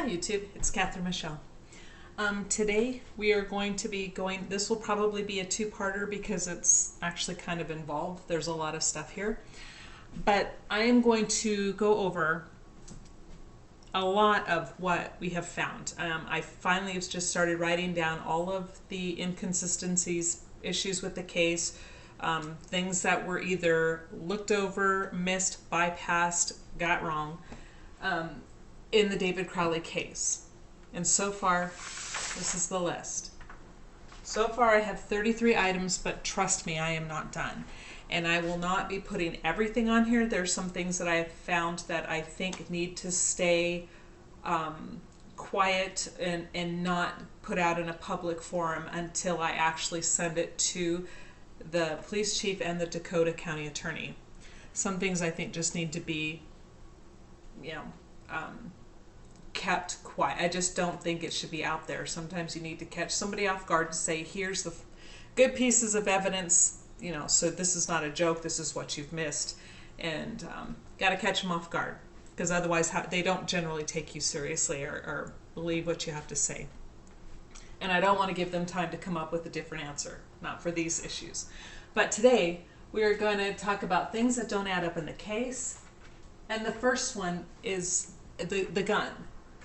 Hi YouTube, it's Catherine Michelle. Today we are going to be going, this will probably be a two-parter because it's actually kind of involved. There's a lot of stuff here. But I am going to go over a lot of what we have found. I finally have just started writing down all of the inconsistencies, issues with the case, things that were either looked over, missed, bypassed, got wrong in the David Crowley case. And so far, this is the list. So far I have 33 items, but trust me, I am not done. And I will not be putting everything on here. There's some things that I have found that I think need to stay quiet and not put out in a public forum until I actually send it to the police chief and the Dakota County attorney. Some things I think just need to be, kept quiet. I just don't think it should be out there. Sometimes you need to catch somebody off guard and say, here's the good pieces of evidence, so this is not a joke, this is what you've missed. And got to catch them off guard, because otherwise they don't generally take you seriously or believe what you have to say. And I don't want to give them time to come up with a different answer, not for these issues. But today we are going to talk about things that don't add up in the case. And the first one is the gun.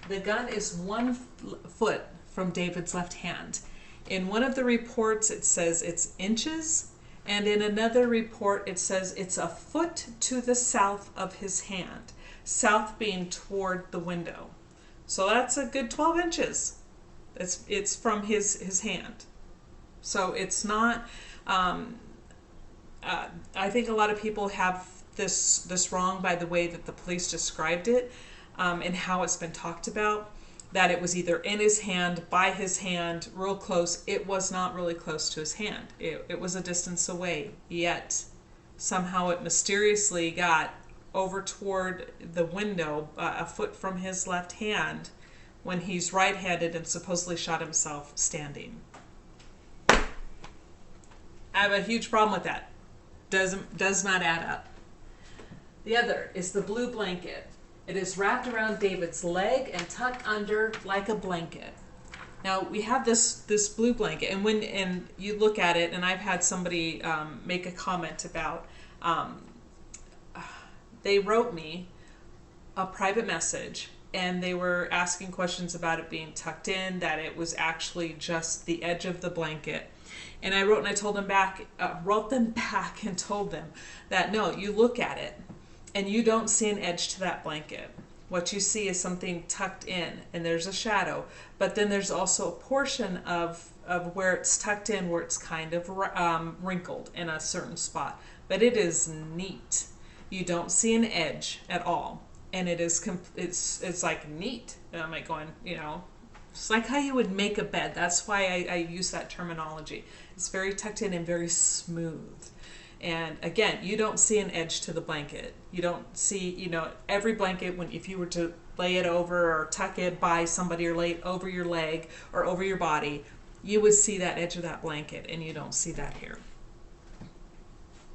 The gun is 1 foot from David's left hand. In one of the reports it says it's inches, and in another report it says it's a foot to the south of his hand, south being toward the window. So that's a good 12 inches. It's from his hand. So it's not, I think a lot of people have this wrong by the way that the police described it. And how it's been talked about, that it was either in his hand, by his hand, real close. It was not really close to his hand. It was a distance away, yet somehow it mysteriously got over toward the window, a foot from his left hand, when he's right-handed and supposedly shot himself standing. I have a huge problem with that. Does not add up. The other is the blue blanket. It is wrapped around David's leg and tucked under like a blanket. Now we have this blue blanket, and you look at it, and I've had somebody make a comment about, they wrote me a private message, and they were asking questions about it being tucked in, that it was actually just the edge of the blanket. And I wrote them back and told them that no, you look at it, and you don't see an edge to that blanket. What you see is something tucked in, and there's a shadow, but then there's also a portion of where it's tucked in where it's kind of wrinkled in a certain spot. But it is neat. You don't see an edge at all, and it's like neat. And I'm like going, it's like how you would make a bed. That's why I use that terminology. It's very tucked in and very smooth. And again, you don't see an edge to the blanket. You don't see, every blanket, if you were to lay it over or tuck it by somebody or lay it over your leg or over your body, you would see that edge of that blanket, and you don't see that here.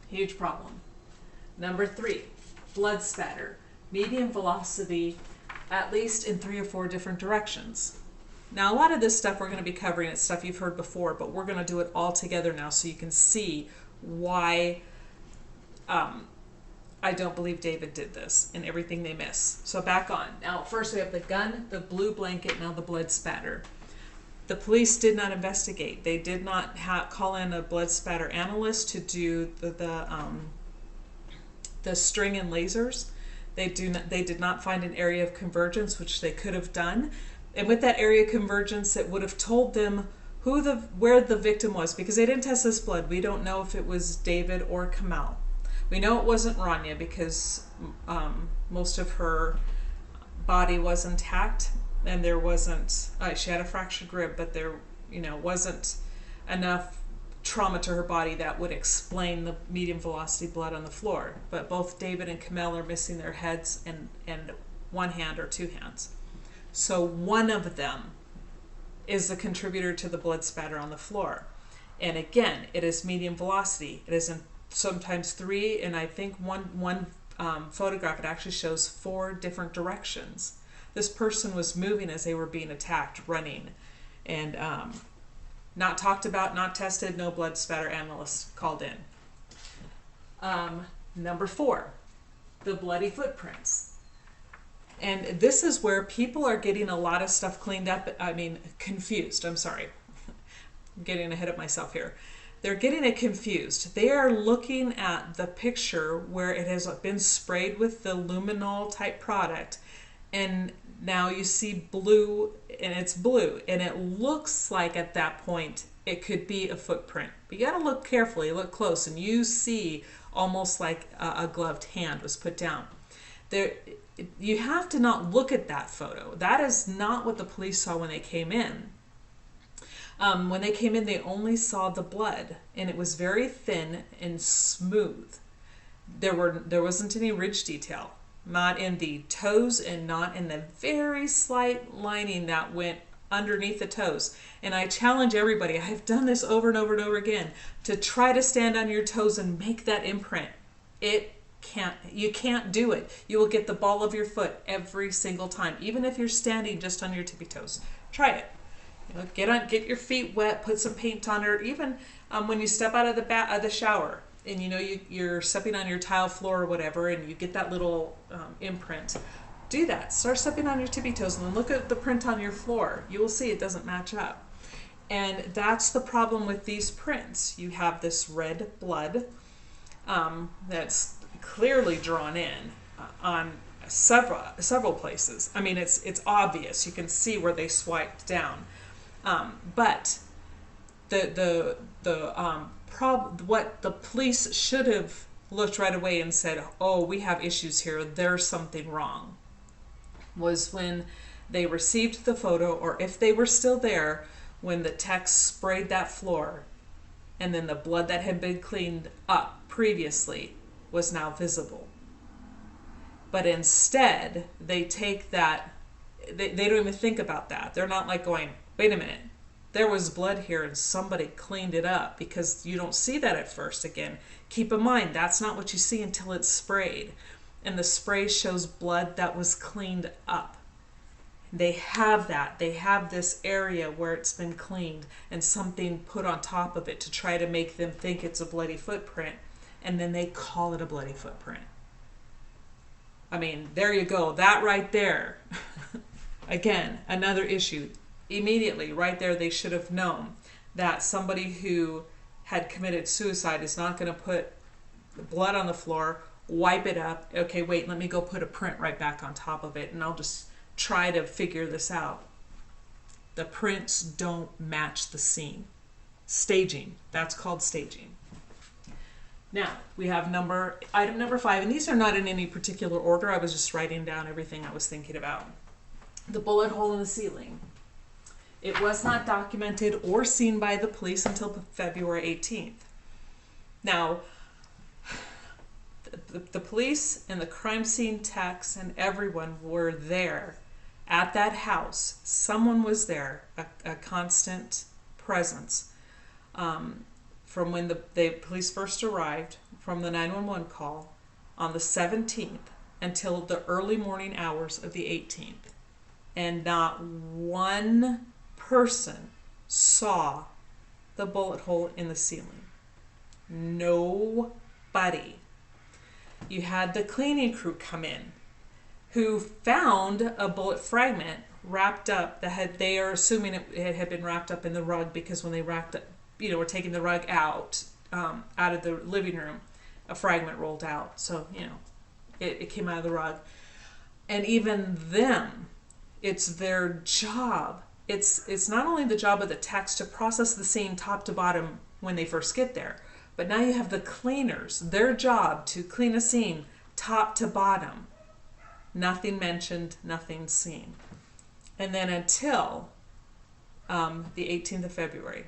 Huge problem. Number 3, blood spatter. Medium velocity, at least in 3 or 4 different directions. Now, a lot of this stuff we're going to be covering, it's stuff you've heard before, but we're going to do it all together now so you can see why I don't believe David did this and everything they miss. So back on. Now, first we have the gun, the blue blanket, now the blood spatter. The police did not investigate. They did not call in a blood spatter analyst to do the string and lasers. They did not find an area of convergence, which they could have done. And with that area of convergence, it would have told them where the victim was, because they didn't test this blood. We don't know if it was David or Komel. We know it wasn't Raniya because most of her body was intact, and there wasn't, she had a fractured rib, but there wasn't enough trauma to her body that would explain the medium velocity blood on the floor. But both David and Komel are missing their heads and 1 hand or 2 hands. So one of them is the contributor to the blood spatter on the floor. And again, it is medium velocity. It is sometimes 3, and I think one photograph, it actually shows 4 different directions. This person was moving as they were being attacked, running, and not talked about, not tested, no blood spatter analyst called in. Number 4, the bloody footprints. And this is where people are getting a lot of stuff cleaned up, confused, I'm sorry. I'm getting ahead of myself here. They're getting it confused. They are looking at the picture where it has been sprayed with the luminol type product, and now you see blue, and it's blue, and it looks like at that point it could be a footprint. But you gotta look carefully, look close, and you see almost like a gloved hand was put down. There, you have to not look at that photo. That is not what the police saw when they came in. When they came in, they only saw the blood, and it was very thin and smooth. There wasn't any ridge detail, not in the toes and not in the very slight lining that went underneath the toes. And I challenge everybody, I've done this over and over and over again, to try to stand on your toes and make that imprint. You can't do it. You will get the ball of your foot every single time, even if you're standing just on your tippy toes. Try it. Get your feet wet, put some paint on it. Even when you step out of the shower, and you're stepping on your tile floor or whatever, and you get that little imprint. Do that. Start stepping on your tippy toes, and then look at the print on your floor. You will see it doesn't match up, and that's the problem with these prints. You have this red blood that's clearly drawn in on several places. I mean, it's obvious. You can see where they swiped down. But what the police should have looked right away and said, oh, we have issues here, there's something wrong, was when they received the photo, or if they were still there when the techs sprayed that floor, and then the blood that had been cleaned up previously was now visible. But instead, they take that, they don't even think about that. They're not like going, wait a minute, there was blood here and somebody cleaned it up, because you don't see that at first. Again, keep in mind, that's not what you see until it's sprayed. And the spray shows blood that was cleaned up. They have that. They have this area where it's been cleaned and something put on top of it to try to make them think it's a bloody footprint, and then they call it a bloody footprint. I mean, there you go. That right there. Again, another issue. Immediately, right there, they should have known that somebody who had committed suicide is not going to put the blood on the floor, wipe it up. Okay, wait, let me go put a print right back on top of it, and I'll just try to figure this out. The prints don't match the scene. Staging. That's called staging. Now, we have item number 5, and these are not in any particular order. I was just writing down everything I was thinking about. The bullet hole in the ceiling. It was not documented or seen by the police until February 18th. Now, the police and the crime scene techs and everyone were there at that house. Someone was there, a constant presence. From when the police first arrived, from the 911 call on the 17th until the early morning hours of the 18th. And not one person saw the bullet hole in the ceiling. Nobody. You had the cleaning crew come in who found a bullet fragment wrapped up they are assuming it had been wrapped up in the rug, because when they wrapped it, were taking the rug out of the living room, a fragment rolled out. So, it came out of the rug. And even them, it's their job. It's not only the job of the techs to process the scene top to bottom when they first get there, but now you have the cleaners, their job to clean a scene top to bottom. Nothing mentioned, nothing seen. And then until the 18th of February.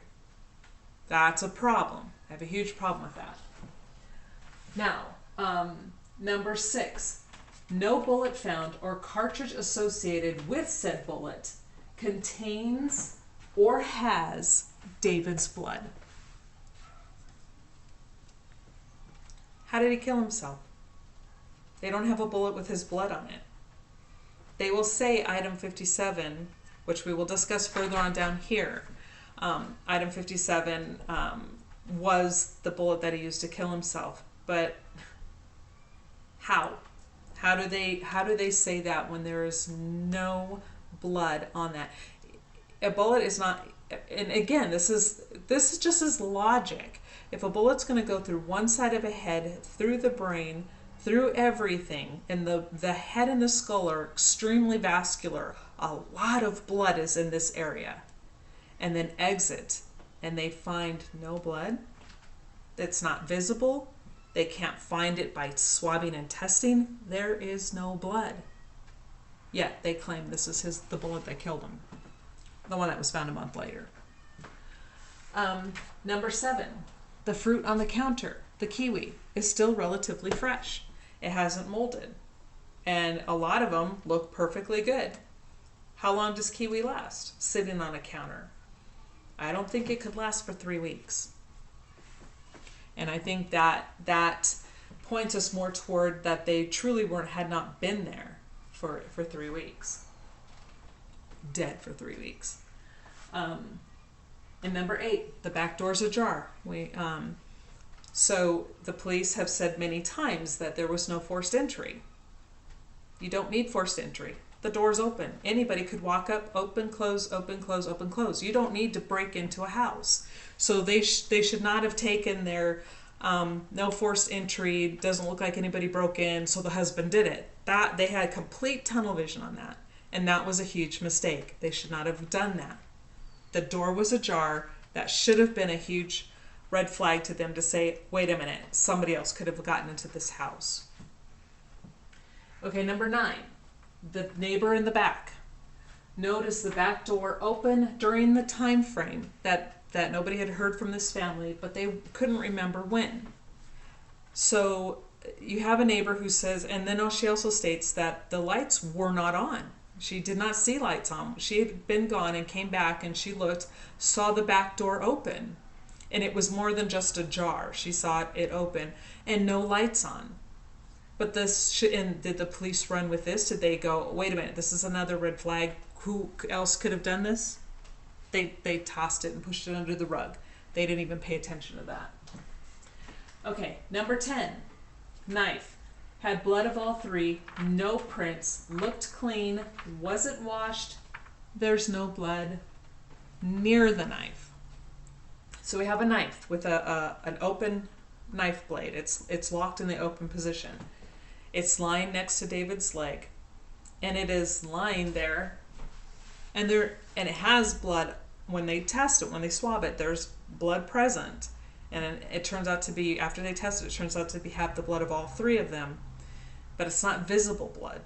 That's a problem. I have a huge problem with that. Now, number 6. No bullet found or cartridge associated with said bullet contains or has David's blood. How did he kill himself? They don't have a bullet with his blood on it. They will say item 57, which we will discuss further on down here. Item 57 was the bullet that he used to kill himself. But how? How do they say that when there is no blood on that? A bullet is not, and again, this is just as logic. If a bullet's going to go through one side of a head, through the brain, through everything, and the head and the skull are extremely vascular, a lot of blood is in this area, and then exit, and they find no blood, it's not visible, they can't find it by swabbing and testing, there is no blood. Yet they claim this is the bullet that killed him, the one that was found a month later. Number 7, the fruit on the counter, the kiwi, is still relatively fresh. It hasn't molded. And a lot of them look perfectly good. How long does kiwi last sitting on a counter? I don't think it could last for 3 weeks. And I think that points us more toward that they truly had not been there for 3 weeks. Dead for 3 weeks. And number 8, the back door's ajar. So the police have said many times that there was no forced entry. You don't need forced entry. The door's open. Anybody could walk up, open, close, open, close, open, close. You don't need to break into a house. So they should not have taken their no forced entry, doesn't look like anybody broke in, so the husband did it. That they had complete tunnel vision on that. And that was a huge mistake. They should not have done that. The door was ajar. That should have been a huge red flag to them to say, wait a minute, somebody else could have gotten into this house. Okay, number 9, the neighbor in the back. Notice the back door open during the time frame that nobody had heard from this family, but they couldn't remember when. So you have a neighbor who says, and then she also states that the lights were not on. She did not see lights on. She had been gone and came back and she looked, saw the back door open. And it was more than just ajar. She saw it open and no lights on. But and did the police run with this? Did they go, wait a minute, this is another red flag. Who else could have done this? They tossed it and pushed it under the rug. They didn't even pay attention to that. Okay, number 10, knife. Had blood of all 3, no prints, looked clean, wasn't washed. There's no blood near the knife. So we have a knife with an open knife blade. It's locked in the open position. It's lying next to David's leg, and it is lying there, and it has blood. When they test it, when they swab it, there's blood present, and it turns out to be, after they test it, it turns out to have the blood of all 3 of them, but it's not visible blood.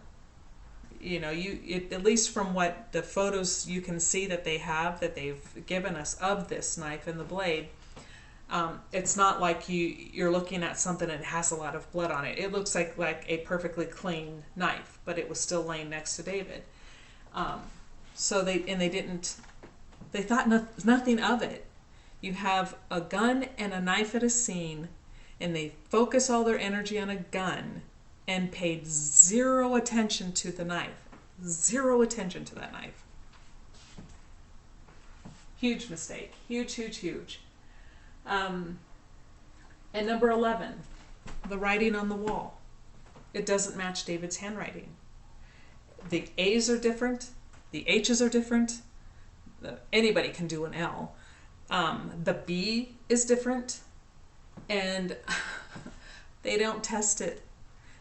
You know, at least from what the photos you can see that they've given us of this knife and the blade, it's not like you're looking at something that has a lot of blood on it. It looks like a perfectly clean knife, but it was still laying next to David. So they thought nothing of it. You have a gun and a knife at a scene, and they focus all their energy on a gun and paid 0 attention to the knife. 0 attention to that knife. Huge mistake. Huge, huge, huge. And number 11, the writing on the wall. It doesn't match David's handwriting. The A's are different. The H's are different. Anybody can do an L. The B is different. And they don't test it.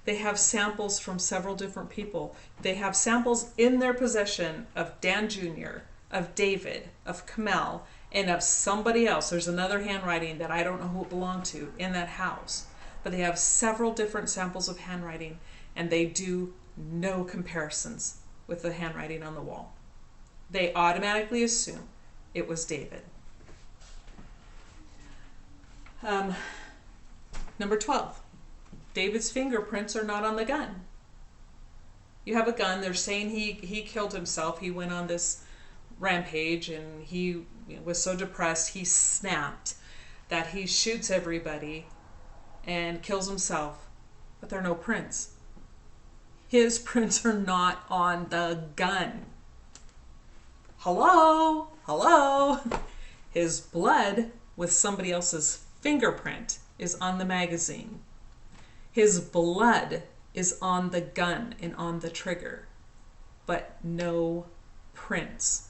They have samples from several different people. They have samples in their possession of Dan Jr., of David, of Komel, and of somebody else. There's another handwriting that I don't know who it belonged to in that house. But they have several different samples of handwriting, and they do no comparisons with the handwriting on the wall. They automatically assume it was David. Number 12. David's fingerprints are not on the gun. You have a gun. They're saying he killed himself. He went on this rampage and he was so depressed he snapped that he shoots everybody and kills himself. But there are no prints. His prints are not on the gun. Hello? Hello? His blood with somebody else's fingerprint is on the magazine. His blood is on the gun and on the trigger, but no prints.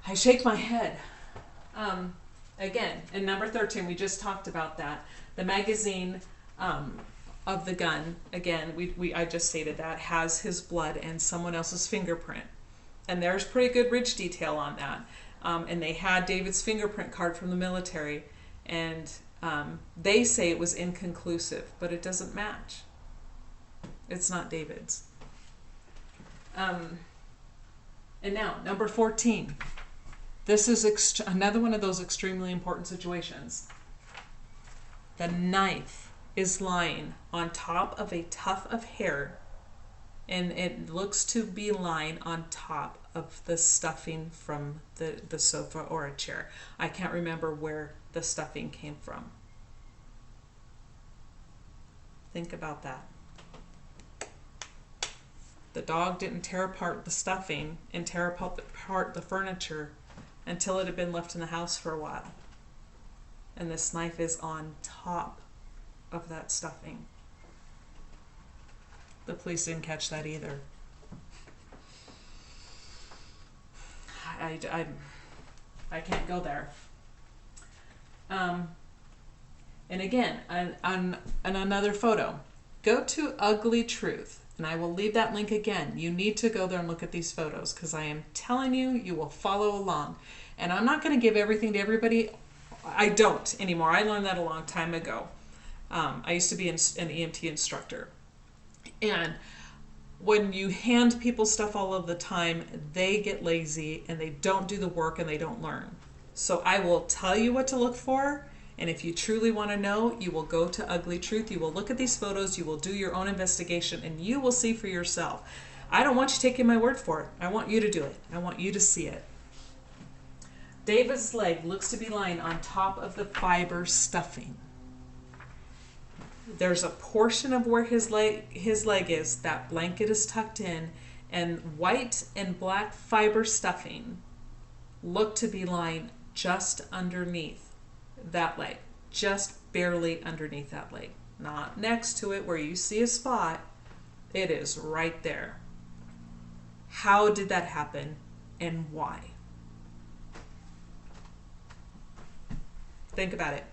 I shake my head. Again, in number 13, we just talked about that. The magazine of the gun, again, I just stated that, has his blood and someone else's fingerprint. And there's pretty good ridge detail on that. And they had David's fingerprint card from the military, and they say it was inconclusive, but it doesn't match. It's not David's. And now, number 14. This is another one of those extremely important situations. The knife is lying on top of a tuft of hair, and it looks to be lying on top of the stuffing from the sofa or a chair. I can't remember where the stuffing came from. Think about that. The dog didn't tear apart the stuffing and tear apart the furniture until it had been left in the house for a while. And this knife is on top of that stuffing. The police didn't catch that either. I can't go there. And again, on another photo, go to Ugly Truth. And I will leave that link again. You need to go there and look at these photos, because I am telling you, you will follow along. And I'm not going to give everything to everybody. I don't anymore. I learned that a long time ago. I used to be an EMT instructor. And when you hand people stuff all of the time, they get lazy and they don't do the work and they don't learn. So I will tell you what to look for. And if you truly want to know, you will go to Ugly Truth. You will look at these photos. You will do your own investigation, and you will see for yourself. I don't want you taking my word for it. I want you to do it. I want you to see it. David's leg looks to be lying on top of the fiber stuffing. There's a portion of where his leg is. That blanket is tucked in, and white and black fiber stuffing look to be lying just underneath that leg, just barely underneath that leg, not next to it where you see a spot. It is right there. How did that happen, and why? Think about it.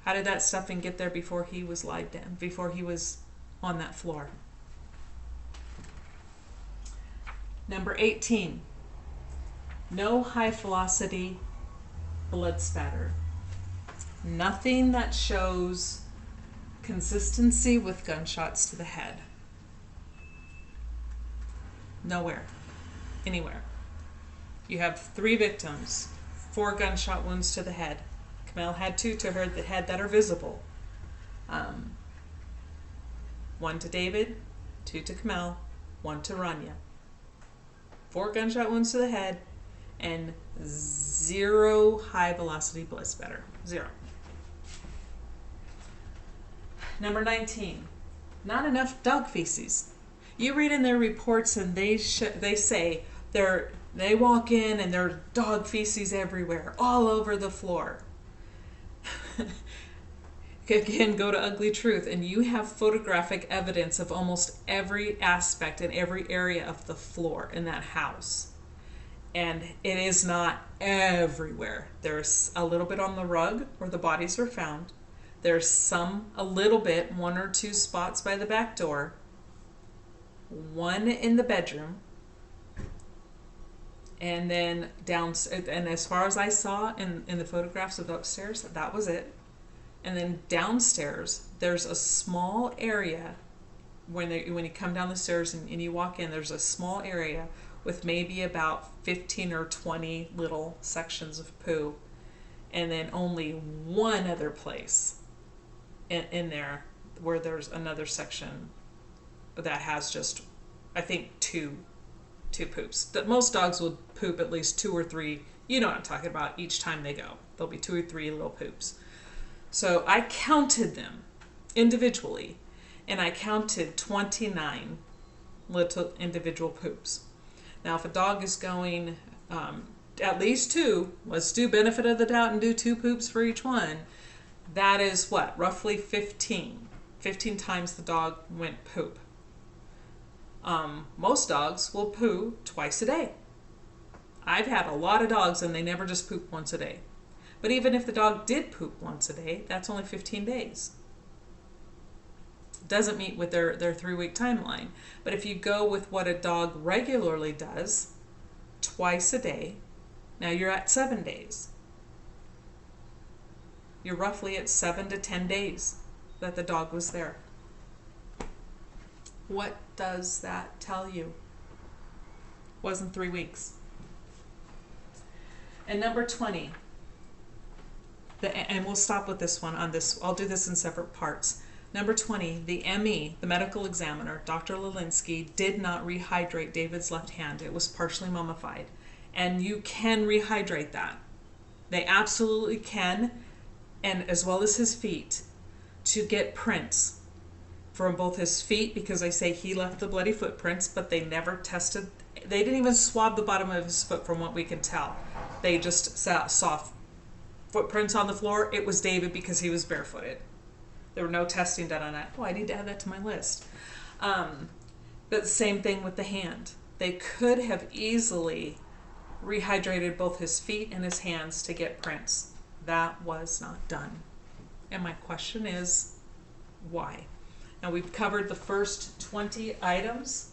How did that stuffing get there before he was lied down, before he was on that floor? Number 18, no high velocity blood spatter. Nothing that shows consistency with gunshots to the head. Nowhere. Anywhere. You have 3 victims, 4 gunshot wounds to the head. Komel had 2 to her head that are visible. 1 to David, 2 to Komel, 1 to Raniya. 4 gunshot wounds to the head, and 0 high velocity blood spatter. 0. Number 19, not enough dog feces. You read in their reports, and they say they walk in and there are dog feces everywhere, all over the floor. Again, go to Ugly Truth, and you have photographic evidence of almost every aspect and every area of the floor in that house. And it is not everywhere. There's a little bit on the rug where the bodies were found. There's a little bit, 1 or 2 spots by the back door, 1 in the bedroom, and then downstairs. And as far as I saw in the photographs of upstairs, that was it. And then downstairs, there's a small area when you come down the stairs and you walk in. There's a small area with maybe about 15 or 20 little sections of poo, and then only 1 other place in there where there's another section that has just, I think, two poops. Most dogs will poop at least 2 or 3. You know what I'm talking about. Each time they go, there'll be 2 or 3 little poops. So I counted them individually, and I counted 29 little individual poops. Now, if a dog is going at least 2, let's do benefit of the doubt and do 2 poops for each one. That is what? Roughly 15. 15 times the dog went poop. Most dogs will poo twice a day. I've had a lot of dogs and they never just poop once a day. But even if the dog did poop once a day, that's only 15 days. Doesn't meet with their 3-week timeline. But if you go with what a dog regularly does, twice a day, now you're at 7 days. You're roughly at 7 to 10 days that the dog was there. What does that tell you? Wasn't 3 weeks. And number 20, and we'll stop with this one on this. I'll do this in separate parts. Number 20, the ME, the medical examiner, Dr. Lelinski, did not rehydrate David's left hand. It was partially mummified. And you can rehydrate that. They absolutely can, and as well as his feet, to get prints from both his feet, because they say he left the bloody footprints, but they never tested. They didn't even swab the bottom of his foot from what we can tell. They just saw footprints on the floor. It was David because he was barefooted. There were no testing done on that. Oh, I need to add that to my list. But the same thing with the hand. They could have easily rehydrated both his feet and his hands to get prints. That was not done. And my question is, why? Now, we've covered the first 20 items,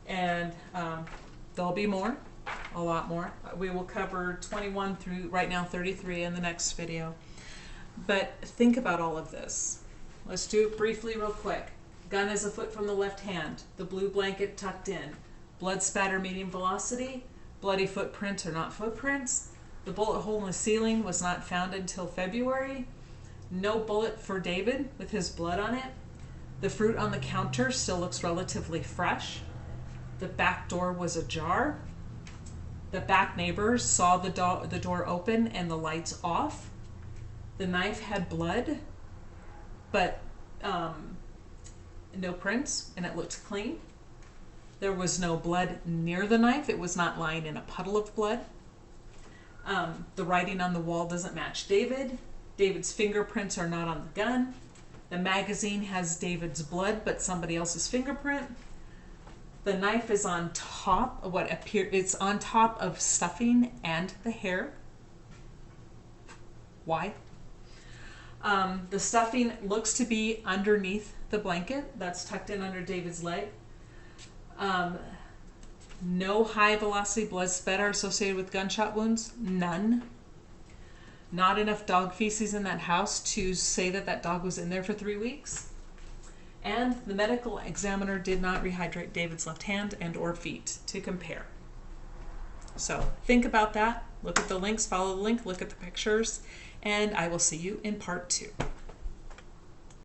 and there'll be more, a lot more. We will cover 21 through right now 33 in the next video. But think about all of this. Let's do it briefly real quick. Gun is a foot from the left hand. The blue blanket tucked in. Blood spatter medium velocity. Bloody footprints are not footprints. The bullet hole in the ceiling was not found until February. No bullet for David with his blood on it. The fruit on the counter still looks relatively fresh. The back door was ajar. The back neighbors saw the door open and the lights off. The knife had blood, but no prints, and it looked clean. There was no blood near the knife. It was not lying in a puddle of blood. The writing on the wall doesn't match David. David's fingerprints are not on the gun. The magazine has David's blood, but somebody else's fingerprint. The knife is on top of it's on top of stuffing and the hair. Why? The stuffing looks to be underneath the blanket. That's tucked in under David's leg. No high velocity blood spatter associated with gunshot wounds. None. Not enough dog feces in that house to say that that dog was in there for 3 weeks. And the medical examiner did not rehydrate David's left hand and or feet to compare. So think about that. Look at the links, follow the link, look at the pictures, and I will see you in part 2.